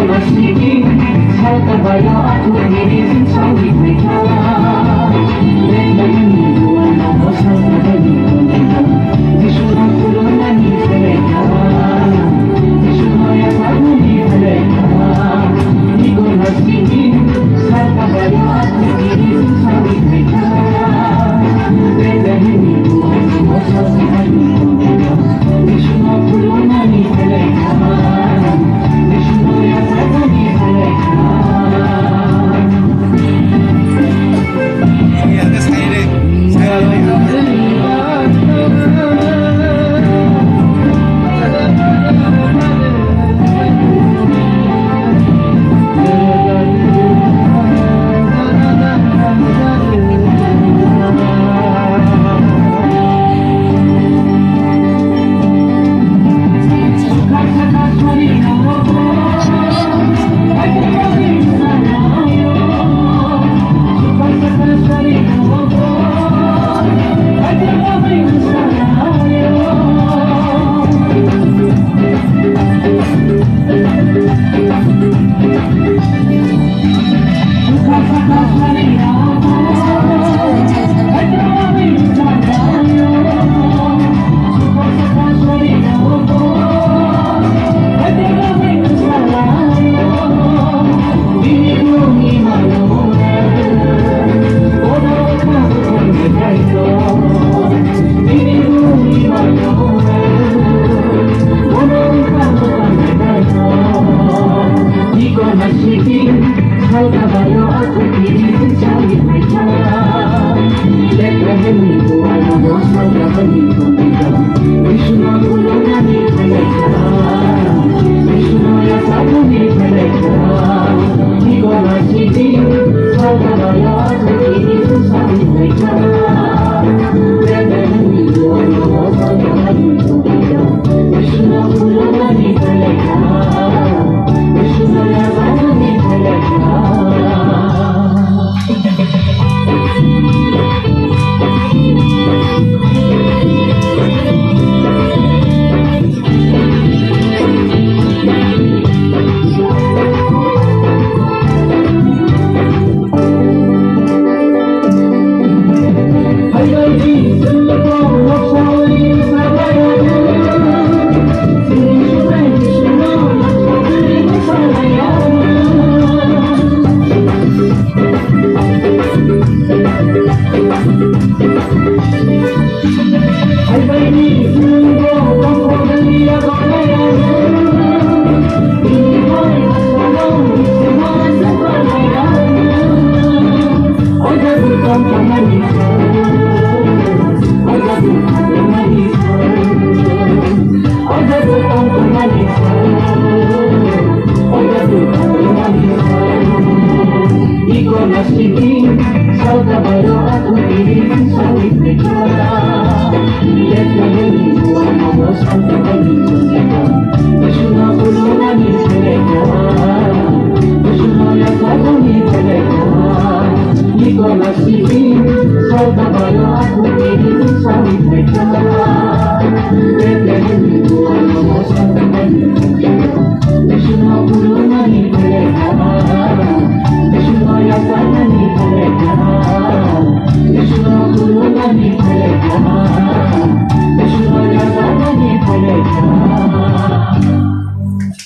masiging Salkabayo at humirisin sa wikay ka Let na yung buwan ako sa pagalitan ito Di syurang kulungan ni Paleka Di syurang yapag ni Paleka Di ko masiging Salkabayo at humirisin sa wikay ka Let na yung buwan ako sa pagalitan ito Di syurang kulungan ni Paleka Salkabayo at humirisin sa wikay ka Let na yung buwan ako sa pagalitan ito Di syurang kulungan ni Paleka Di syurang yapag ni Paleka Di ko masiging Salkabayo at humirisin sa wikay ka Let na yung buwan ako sa pagalitan ito Di syurang kulungan ni Paleka Di syurang yapag ni Paleka Salkabayo at humirisin sa